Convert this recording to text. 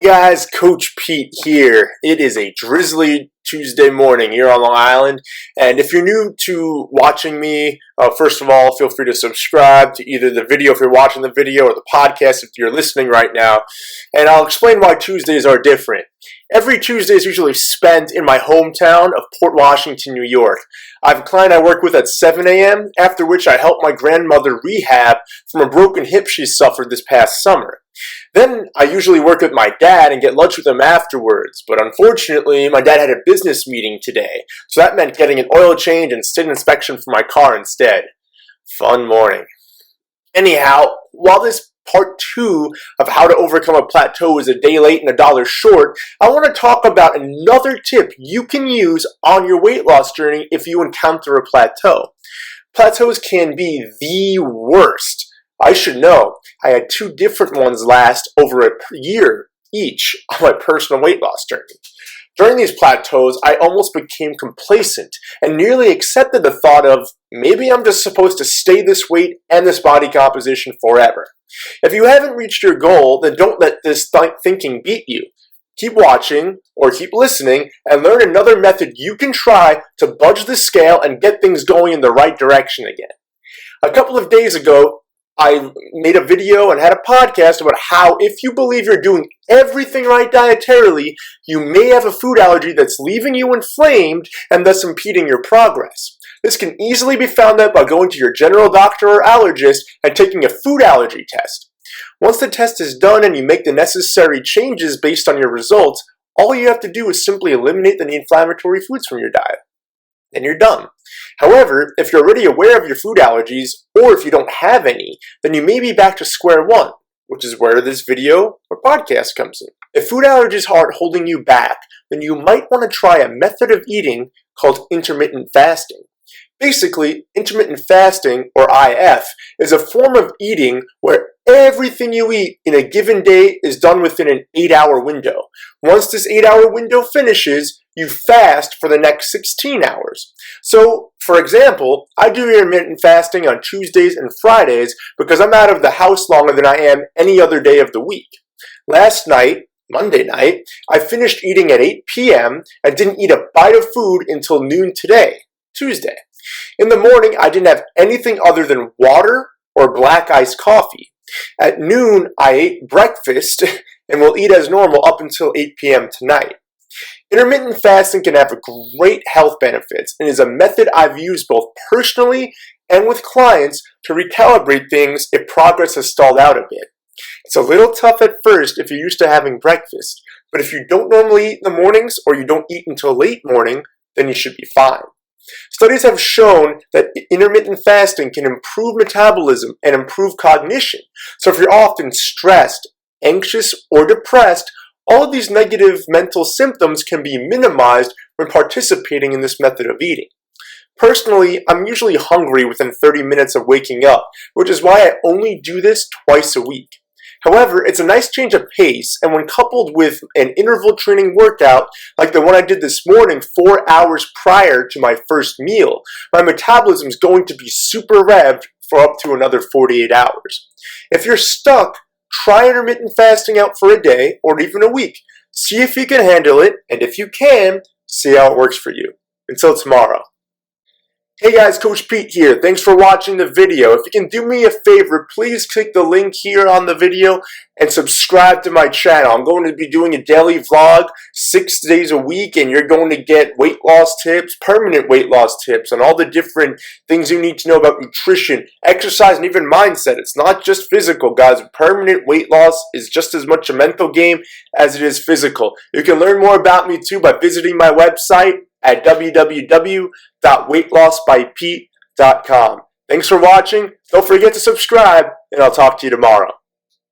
Guys, Coach Pete here. It is a drizzly Tuesday morning here on Long Island, and if you're new to watching me, first of all, feel free to subscribe to either the video if you're watching the video or the podcast if you're listening right now, and I'll explain why Tuesdays are different. Every Tuesday is usually spent in my hometown of Port Washington, New York. I have a client I work with at 7 a.m., after which I help my grandmother rehab from a broken hip she suffered this past summer. Then I usually work with my dad and get lunch with him afterwards, but unfortunately my dad had a business meeting today, so that meant getting an oil change and state inspection for my car instead. Fun morning. Anyhow, while this part 2 of how to overcome a plateau is a day late and $1 short, I want to talk about another tip you can use on your weight loss journey if you encounter a plateau. Plateaus can be the worst. I should know. I had 2 different ones last over a year each on my personal weight loss journey. During these plateaus, I almost became complacent and nearly accepted the thought of, maybe I'm just supposed to stay this weight and this body composition forever. If you haven't reached your goal, then don't let this thinking beat you. Keep watching or keep listening and learn another method you can try to budge the scale and get things going in the right direction again. A couple of days ago, I made a video and had a podcast about how if you believe you're doing everything right dietarily, you may have a food allergy that's leaving you inflamed and thus impeding your progress. This can easily be found out by going to your general doctor or allergist and taking a food allergy test. Once the test is done and you make the necessary changes based on your results, all you have to do is simply eliminate the inflammatory foods from your diet. Then you're done. However, if you're already aware of your food allergies, or if you don't have any, then you may be back to square one, which is where this video or podcast comes in. If food allergies aren't holding you back, then you might want to try a method of eating called intermittent fasting. Basically, intermittent fasting, or IF, is a form of eating where everything you eat in a given day is done within an 8-hour window. Once this 8-hour window finishes, you fast for the next 16 hours. So, for example, I do intermittent fasting on Tuesdays and Fridays because I'm out of the house longer than I am any other day of the week. Last night, Monday night, I finished eating at 8 p.m. and didn't eat a bite of food until noon today, Tuesday. In the morning, I didn't have anything other than water or black iced coffee. At noon, I ate breakfast and will eat as normal up until 8 p.m. tonight. Intermittent fasting can have great health benefits and is a method I've used both personally and with clients to recalibrate things if progress has stalled out a bit. It's a little tough at first if you're used to having breakfast, but if you don't normally eat in the mornings or you don't eat until late morning, then you should be fine. Studies have shown that intermittent fasting can improve metabolism and improve cognition. So if you're often stressed, anxious, or depressed, all of these negative mental symptoms can be minimized when participating in this method of eating. Personally, I'm usually hungry within 30 minutes of waking up, which is why I only do this twice a week. However, it's a nice change of pace, and when coupled with an interval training workout, like the one I did this morning 4 hours prior to my first meal, my metabolism is going to be super revved for up to another 48 hours. If you're stuck, try intermittent fasting out for a day or even a week. See if you can handle it, and if you can, see how it works for you. Until tomorrow. Hey guys, Coach Pete here. Thanks for watching the video. If you can do me a favor, please click the link here on the video and subscribe to my channel. I'm going to be doing a daily vlog 6 days a week, and you're going to get weight loss tips, permanent weight loss tips, and all the different things you need to know about nutrition, exercise, and even mindset. It's not just physical, guys. Permanent weight loss is just as much a mental game as it is physical. You can learn more about me too by visiting my website at www.weightlossbypete.com. Thanks for watching. Don't forget to subscribe, and I'll talk to you tomorrow.